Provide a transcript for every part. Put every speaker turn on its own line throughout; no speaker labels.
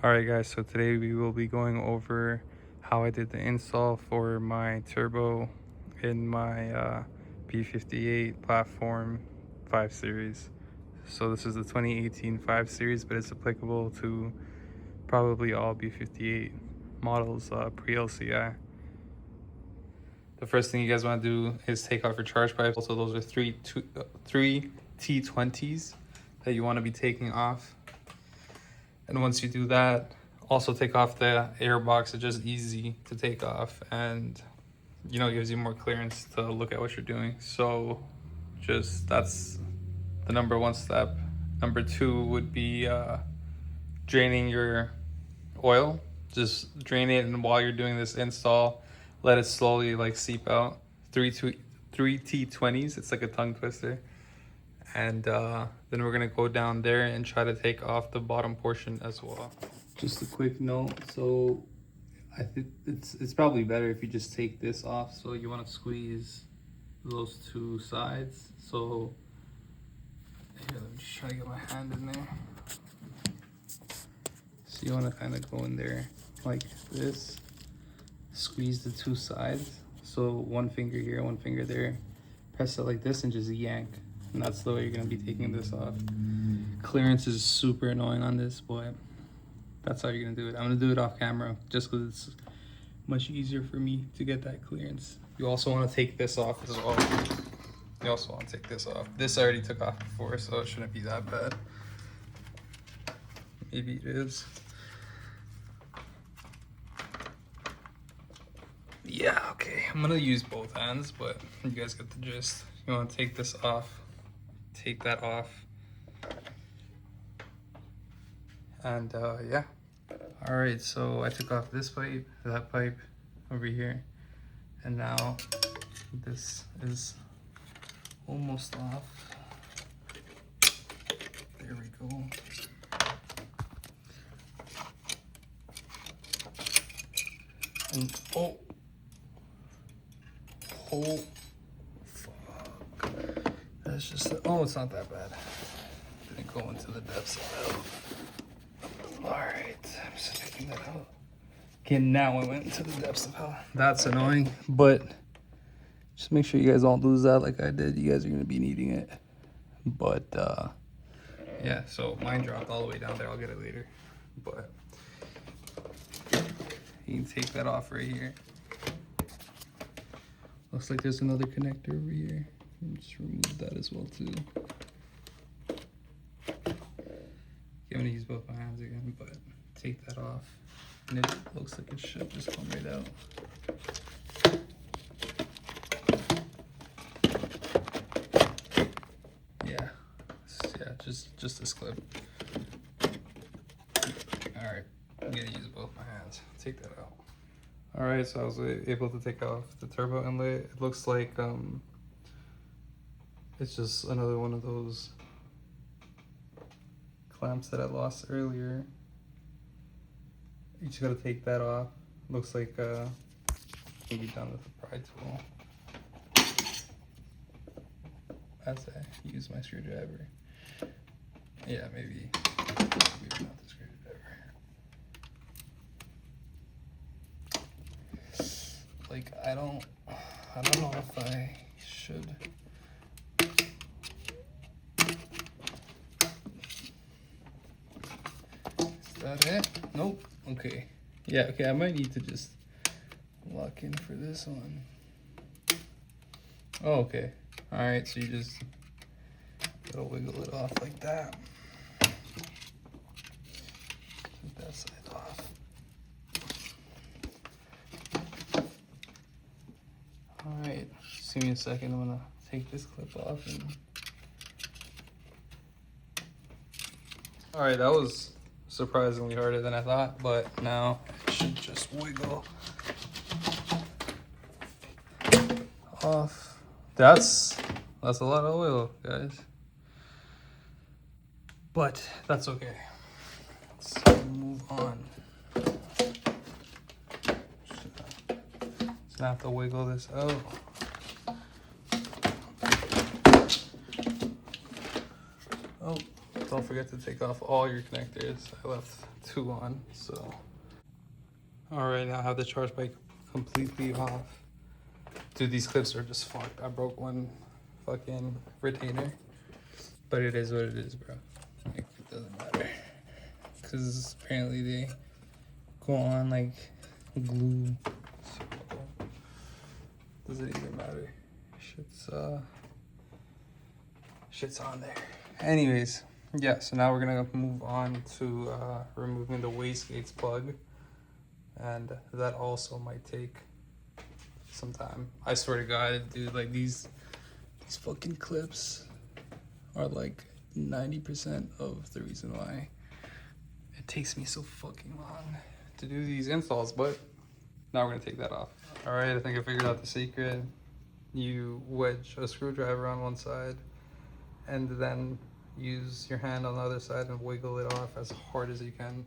Alright guys, so today we will be going over how I did the install for my turbo in my B58 platform 5 series. So this is the 2018 5 series, but it's applicable to probably all B58 models pre-LCI. The first thing you guys want to do is take off your charge pipes. Also, those are three T20s that you want to be taking off. And once you do that, also take off the air box. It's just easy to take off, and gives you more clearance to look at what you're doing. So that's the number one step. Number two would be draining your oil. Just drain it, and while you're doing this install, let it slowly seep out. Three T20s. It's like a tongue twister. And then we're gonna go down there and try to take off the bottom portion as well. Just a quick note, so I think it's probably better if you just take this off. So you want to squeeze those two sides. So here, let me just try to get my hand in there. So you want to kind of go in there like this, squeeze the two sides. So one finger here, one finger there, press it like this and just yank. And that's the way you're going to be taking this off. Clearance is super annoying on this, but that's how you're going to do it. I'm going to do it off camera just because it's much easier for me to get that clearance. You also want to take this off as well. You also want to take this off. This I already took off before, so it shouldn't be that bad. Maybe it is. Yeah, okay. I'm going to use both hands, but you guys get the gist. You want to take this off. Take that off, and yeah. All right, so I took off this pipe, that pipe over here, and now this is almost off. There we go. And oh, it's just, it's not that bad. Didn't go into the depths of hell. All right, I'm just picking that out. Okay, now I went into the depths of hell. That's annoying, but just make sure you guys don't lose that like I did. You guys are gonna be needing it. But yeah, so mine dropped all the way down there. I'll get it later. But you can take that off right here. Looks like there's another connector over here. Just remove that as well too. Okay, I'm gonna use both my hands again, but take that off. And it looks like it should just come right out. Yeah, just this clip. All right, I'm gonna use both my hands. Take that out. All right, so I was able to take off the turbo inlet. It looks like it's just another one of those clamps that I lost earlier. You just gotta take that off. Looks like can be done with a pry tool. As I use my screwdriver. Yeah, maybe not the screwdriver. Like I don't know if I should. Is that it? Nope. Okay. Yeah, okay, I might need to just lock in for this one. Oh, okay. Alright, so you just gotta wiggle it off like that. Take that side off. Alright, just give me a second. I'm gonna take this clip off and alright, that was surprisingly harder than I thought, but now it should just wiggle off. That's a lot of oil, guys. But that's okay. Let's move on. Just gonna have to wiggle this out. Oh, don't forget to take off all your connectors. I left 2 on. So all right, now I have the charge bike completely off. Dude, these clips are just fucked. I broke one fucking retainer, but it is what it is, bro. Like, it doesn't matter, because apparently they go on like glue. So, does it even matter? Shit's on there. Anyways, yeah, so now we're gonna move on to removing the wastegates plug, and that also might take some time. I swear to God, dude, like these fucking clips are like 90% of the reason why it takes me so fucking long to do these installs. But now we're gonna take that off. All right, I think I figured out the secret. You wedge a screwdriver on one side and then use your hand on the other side and wiggle it off as hard as you can.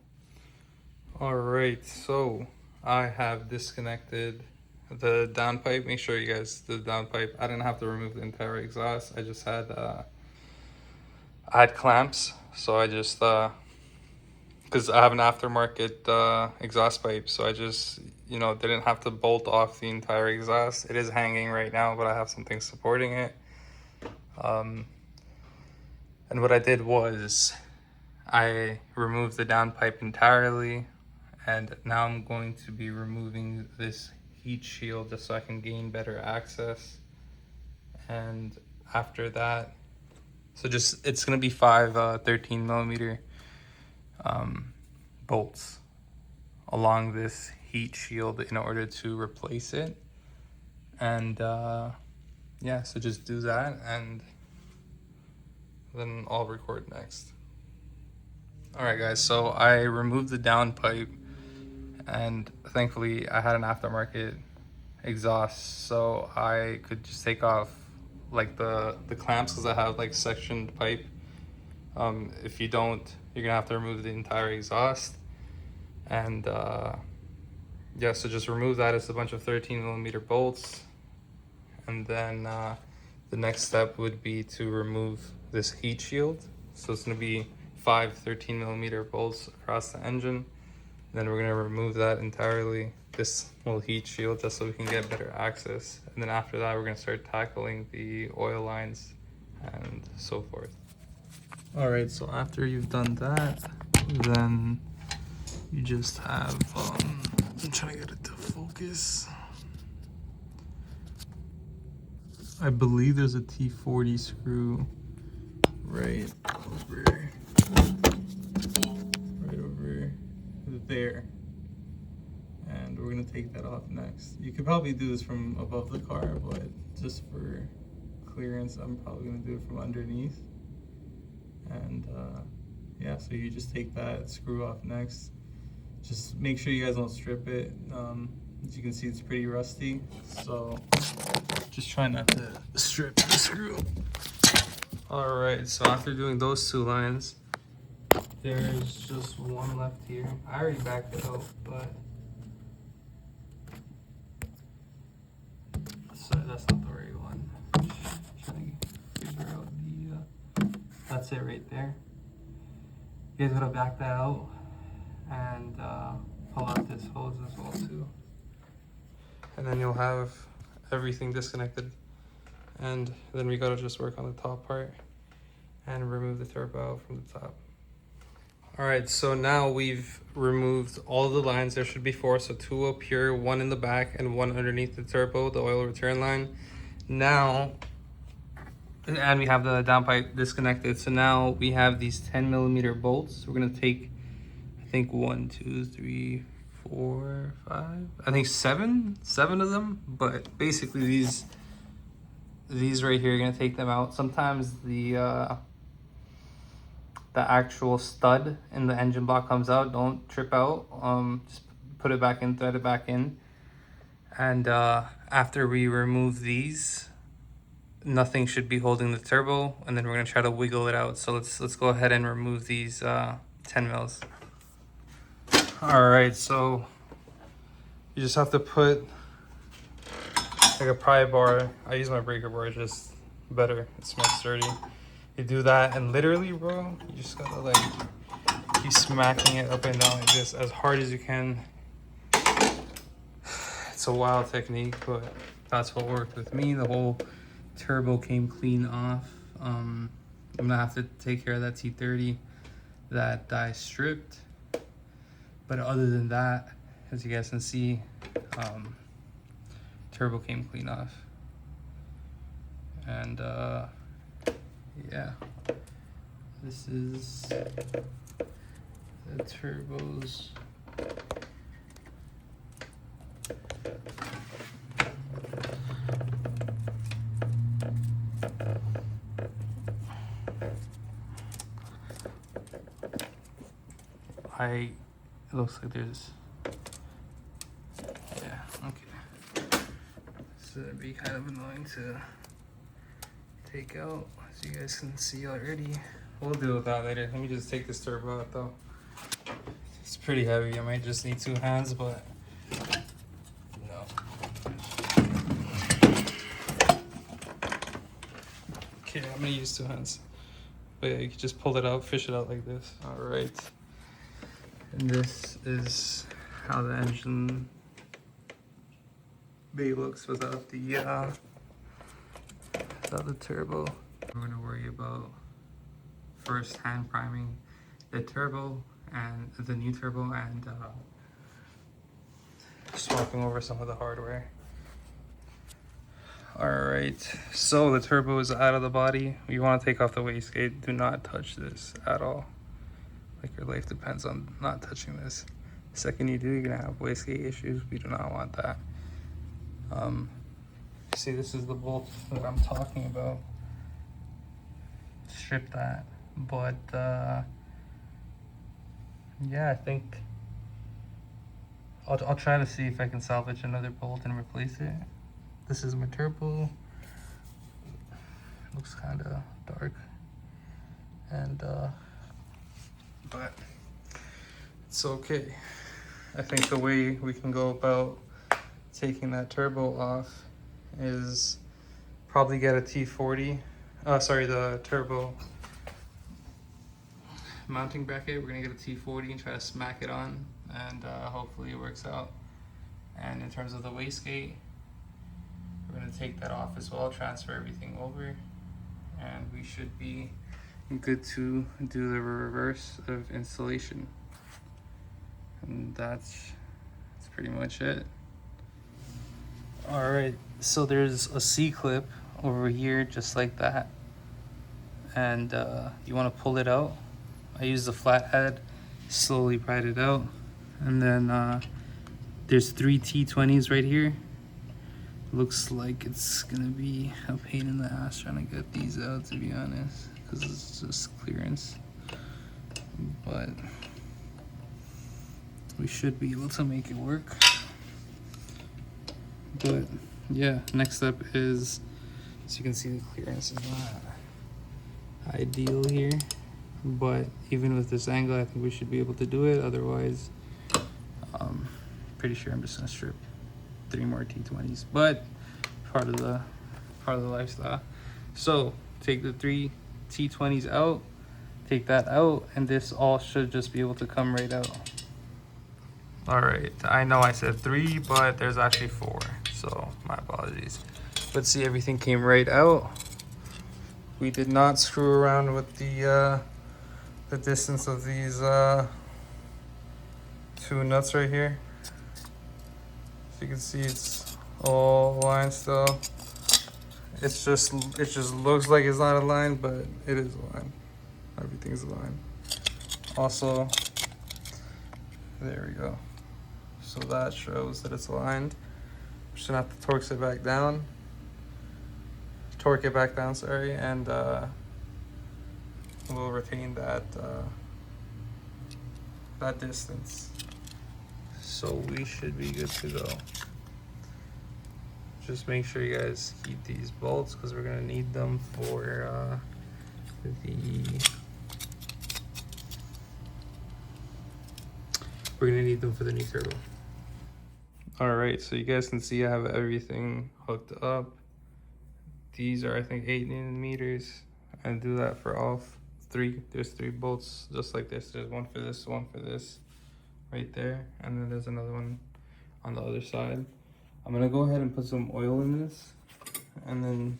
All right, so I have disconnected the downpipe. Make sure you guys do the downpipe. I didn't have to remove the entire exhaust. I just had I had clamps, so I just because I have an aftermarket exhaust pipe, so I just, you know, didn't have to bolt off the entire exhaust. It is hanging right now, but I have something supporting it. And what I did was I removed the downpipe entirely, and now I'm going to be removing this heat shield just so I can gain better access. And after that, so just, it's gonna be 5 13 millimeter bolts along this heat shield in order to replace it. And yeah, so just do that, and then I'll record next. All right, guys, so I removed the downpipe, and thankfully I had an aftermarket exhaust, so I could just take off like the clamps, because I have like sectioned pipe. If you don't, you're gonna have to remove the entire exhaust. And yeah, so just remove that. It's a bunch of 13 millimeter bolts. And then the next step would be to remove this heat shield. So it's gonna be 5 13 millimeter bolts across the engine. Then we're gonna remove that entirely, this little heat shield, just so we can get better access. And then after that, we're gonna start tackling the oil lines and so forth. All right, so after you've done that, then you just have, I'm trying to get it to focus. I believe there's a T40 screw right over there, and we're gonna take that off next. You could probably do this from above the car, but just for clearance, I'm probably gonna do it from underneath. And yeah, so you just take that screw off next. Just make sure you guys don't strip it. As you can see, it's pretty rusty, so just try not to strip the screw. All right, so after doing those 2 lines, there's just one left here. I already backed it out, but sorry, that's not the right one. Just trying to figure out the that's it right there. You guys gotta back that out and pull out this hose as well too. And then you'll have everything disconnected. And then we gotta just work on the top part and remove the turbo from the top. All right, so now we've removed all the lines. There should be 4, so 2 up here, 1 in the back, and 1 underneath the turbo, the oil return line. Now, and we have the downpipe disconnected. So now we have these 10 millimeter bolts. We're gonna take, I think 1, 2, 3, 4, 5, I think 7 of them. But basically these right here, you're gonna take them out. Sometimes the actual stud in the engine block comes out. Don't trip out. Just put it back in, thread it back in. And after we remove these, nothing should be holding the turbo, and then we're gonna try to wiggle it out. So let's go ahead and remove these 10 mils. All right, so you just have to put like a pry bar. I use my breaker bar, it's just better. It's more sturdy. You do that, and literally, bro, you just gotta like Keep smacking it up and down like this as hard as you can. It's a wild technique, but that's what worked with me. The whole turbo came clean off. I'm gonna have to take care of that T30 that I stripped. But other than that, as you guys can see, turbo came clean off. And yeah, this is the turbos. It looks like there's, yeah, okay. So it'd be kind of annoying to take out, as you guys can see already. We'll deal with that later. Let me just take this turbo out though. It's pretty heavy. I might just need 2 hands, but no. Okay, I'm gonna use 2 hands. But yeah, you can just pull it out, fish it out like this. All right. And this is how the engine bay looks without the turbo. We're gonna worry about first hand priming the turbo and the new turbo and swapping over some of the hardware. All right, so the turbo is out of the body. You want to take off the wastegate. Do not touch this at all. Like your life depends on not touching this. The second you do, you're gonna have wastegate issues. We do not want that. See, this is the bolt that I'm talking about. Strip that, but yeah, I think I'll try to see if I can salvage another bolt and replace it. This is my turbo. Looks kind of dark, and but it's okay. I think the way we can go about taking that turbo off is probably get a T40. The turbo mounting bracket. We're gonna get a T40 and try to smack it on, and hopefully it works out. And in terms of the wastegate, we're gonna take that off as well, transfer everything over, and we should be good to do the reverse of installation. And that's pretty much it. All right, so there's a C-clip over here just like that, and you want to pull it out. I use the flathead, slowly pried it out, and then there's 3 T20s right here. Looks like it's gonna be a pain in the ass trying to get these out, to be honest, because it's just clearance, but we should be able to make it work. But yeah, next step is, as you can see, the clearance is not ideal here, but even with this angle, I think we should be able to do it. Otherwise, pretty sure I'm just gonna strip 3 more T20s, but part of the lifestyle. So take the 3 T20s out, take that out, and this all should just be able to come right out. All right, I know I said 3, but there's actually 4, so my apologies. But see, everything came right out. We did not screw around with the distance of these 2 nuts right here. You can see it's all aligned still. It just looks like it's not aligned, but it is aligned. Everything's aligned. Also, there we go. So that shows that it's aligned. I'm just gonna have to torque it back down, sorry, and we'll retain that that distance. So we should be good to go. Just make sure you guys heat these bolts because we're gonna need them for the new turbo. All right, so you guys can see I have everything hooked up. These are, I think, 8 newton meters. I do that for all there's three bolts just like this. There's one for this right there, and then there's another one on the other side. I'm gonna go ahead and put some oil in this and then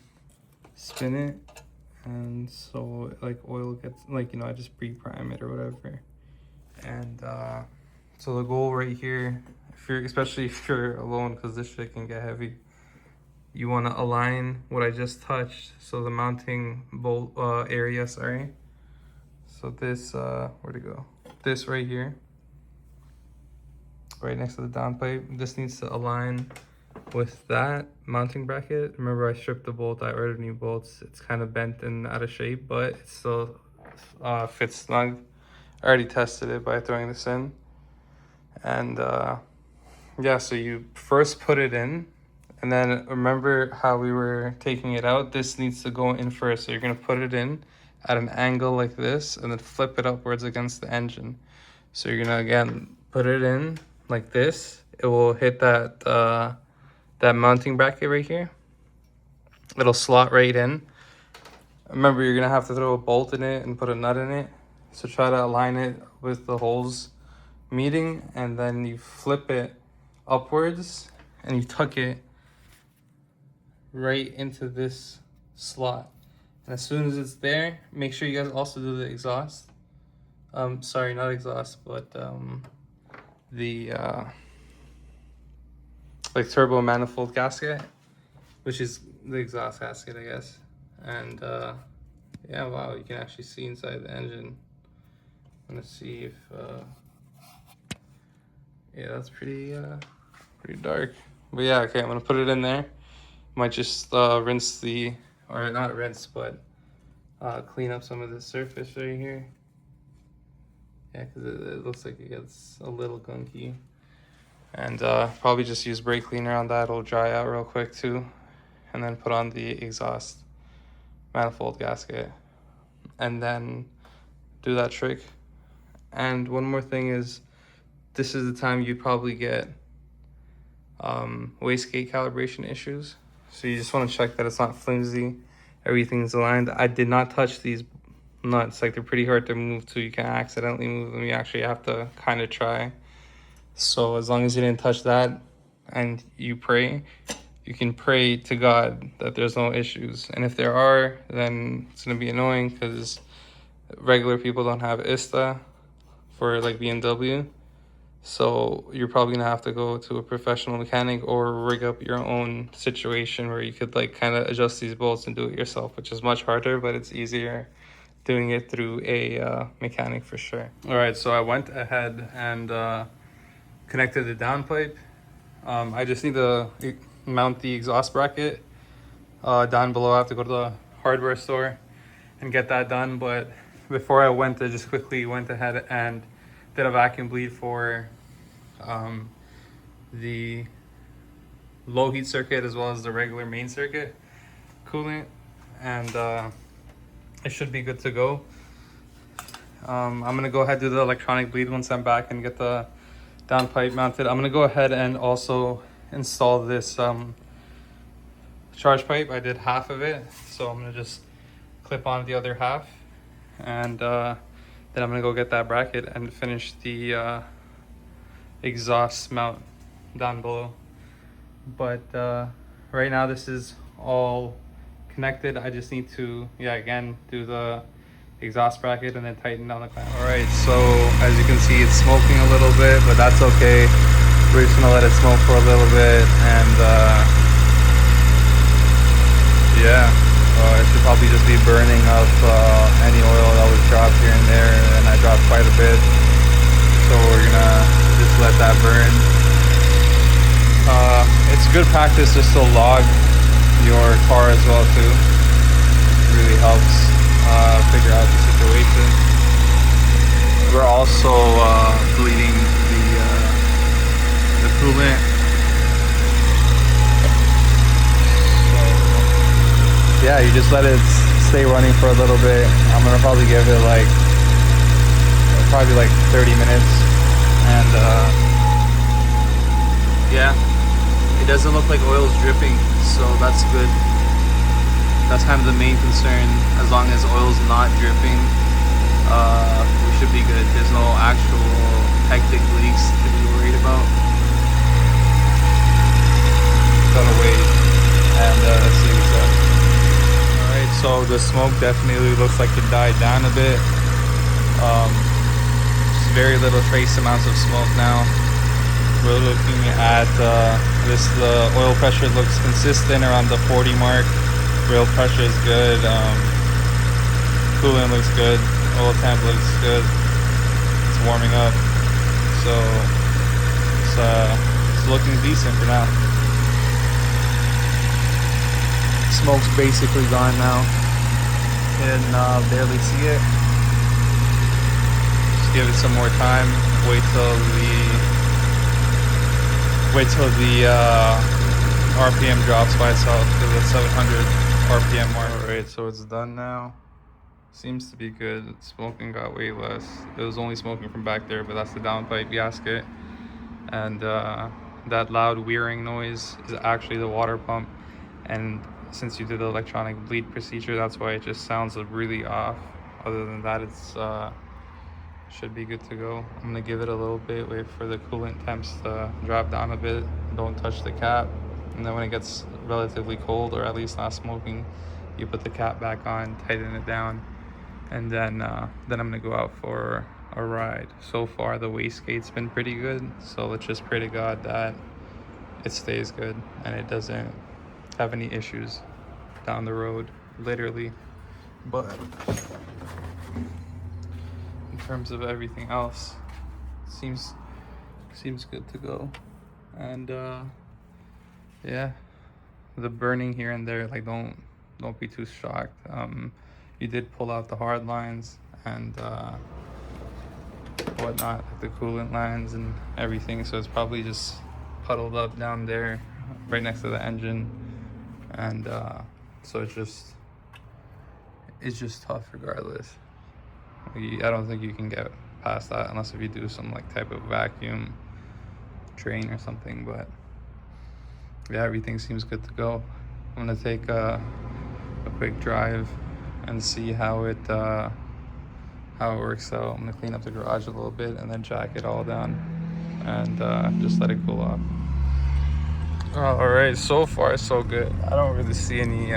spin it, and so like oil gets, like, you know, I just pre-prime it or whatever. And so the goal right here, especially if you're alone, because this shit can get heavy, you want to align what I just touched, so the mounting bolt area, sorry. So this, where'd it go? This right here, right next to the downpipe. This needs to align with that mounting bracket. Remember, I stripped the bolt, I ordered new bolts. It's kind of bent and out of shape, but it still fits snug. I already tested it by throwing this in. And yeah, so you first put it in, and then remember how we were taking it out? This needs to go in first. So you're gonna put it in at an angle like this, and then flip it upwards against the engine. So you're gonna, again, put it in like this. It will hit that that mounting bracket right here. It'll slot right in. Remember, you're gonna have to throw a bolt in it and put a nut in it. So try to align it with the holes meeting, and then you flip it upwards and you tuck it right into this slot. And as soon as it's there, make sure you guys also do the exhaust. Sorry, not exhaust, but the like turbo manifold gasket, which is the exhaust gasket, I guess. And yeah, wow, you can actually see inside the engine. I'm gonna see if yeah, that's pretty dark. But yeah, okay, I'm gonna put it in there. Might just rinse the, or not rinse, but clean up some of the surface right here. Yeah, because it looks like it gets a little gunky. And probably just use brake cleaner on that. It'll dry out real quick too. And then put on the exhaust manifold gasket. And then do that trick. And one more thing is, this is the time you probably get wastegate calibration issues. So you just want to check that it's not flimsy, everything's aligned. I did not touch these nuts. Like, they're pretty hard to move too. You can't accidentally move them. You actually have to kind of try. So as long as you didn't touch that and you pray, you can pray to God that there's no issues. And if there are, then it's going to be annoying, because regular people don't have ISTA for like BMW. So you're probably gonna have to go to a professional mechanic or rig up your own situation where you could like kind of adjust these bolts and do it yourself, which is much harder, but it's easier doing it through a mechanic for sure. All right, so I went ahead and connected the downpipe. I just need to mount the exhaust bracket down below. I have to go to the hardware store and get that done, but before I went, I just quickly went ahead and did a vacuum bleed for the low heat circuit as well as the regular main circuit coolant, and it should be good to go. I'm gonna go ahead and do the electronic bleed once I'm back and get the downpipe mounted. I'm gonna go ahead and also install this charge pipe. I did half of it, so I'm gonna just clip on the other half, and then I'm gonna go get that bracket and finish the exhaust mount down below. But right now this is all connected. I just need to, yeah, again, do the exhaust bracket and then tighten down the clamp. All right, so as you can see, it's smoking a little bit, but that's okay. We're just gonna let it smoke for a little bit, and yeah. It should probably just be burning up any oil that was dropped here and there, and I dropped quite a bit, so we're gonna just let that burn. It's good practice just to log your car as well too. It really helps figure out the situation. We're also bleeding the coolant. Yeah, you just let it stay running for a little bit. I'm gonna probably give it like 30 minutes, and yeah, it doesn't look like oil's dripping, so that's good. That's kind of the main concern. As long as oil's not dripping, we should be good. There's no actual hectic leaks to be worried about. Gonna wait and see what's up. Alright, so the smoke definitely looks like it died down a bit. Just very little trace amounts of smoke now. We're looking at the oil pressure looks consistent around the 40 mark. Oil pressure is good. Coolant looks good. Oil temp looks good. It's warming up. So it's looking decent for now. Smoke's basically gone now. Can barely see it. Just give it some more time. Wait till the RPM drops by itself to the 700 RPM mark. Alright, so it's done now. Seems to be good. Smoking got way less. It was only smoking from back there, but that's the downpipe gasket. And that loud whirring noise is actually the water pump. And since you did the electronic bleed procedure, that's why it just sounds really off. Other than that, it's should be good to go. I'm gonna give it a little bit, wait for the coolant temps to drop down a bit. Don't touch the cap. And then when it gets relatively cold, or at least not smoking, you put the cap back on, tighten it down, and then I'm gonna go out for a ride. So far the wastegate's been pretty good, so let's just pray to God that it stays good and it doesn't have any issues down the road, literally. But in terms of everything else, seems good to go. And yeah, the burning here and there, like don't be too shocked. You did pull out the hard lines and whatnot, like the coolant lines and everything, so it's probably just puddled up down there right next to the engine. And so it's just tough regardless. I don't think you can get past that unless if you do some like type of vacuum drain or something. But yeah, everything seems good to go. I'm gonna take a quick drive and see how it works out. I'm gonna clean up the garage a little bit and then jack it all down and just let it cool off. All right, so far so good. I don't really see any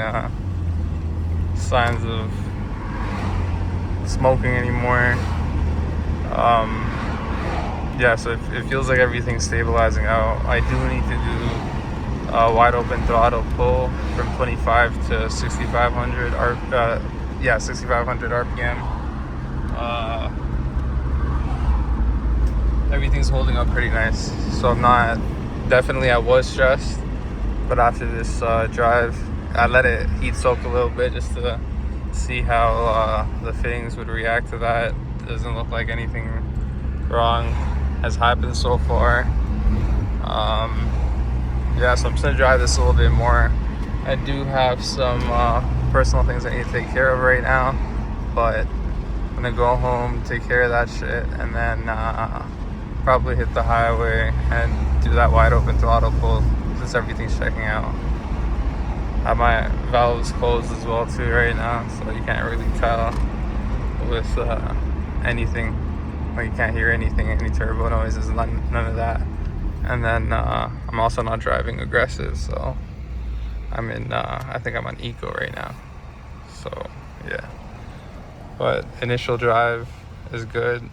signs of smoking anymore. Yeah, so it feels like everything's stabilizing out. I do need to do a wide open throttle pull from 25 to 6500 6500 RPM. Everything's holding up pretty nice, so I'm not. Definitely I was stressed, but after this drive, I let it heat soak a little bit just to see how the fittings would react to that. Doesn't look like anything wrong has happened so far. Yeah, so I'm just gonna drive this a little bit more. I do have some personal things I need to take care of right now, but I'm gonna go home, take care of that shit, and then probably hit the highway and do that wide open throttle pull since everything's checking out. I have my valves closed as well too right now, so you can't really tell with anything. Like you can't hear anything, any turbo noises, none of that. And then I'm also not driving aggressive, so I'm in I think I'm on eco right now. So yeah, but initial drive is good.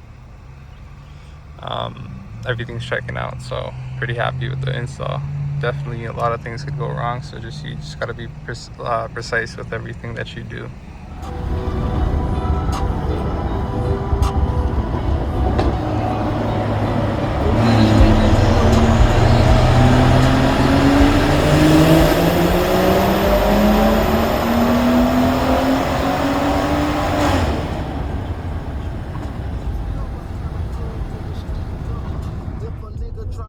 Everything's checking out, so pretty happy with the install. Definitely a lot of things could go wrong, so you just gotta be precise with everything that you do.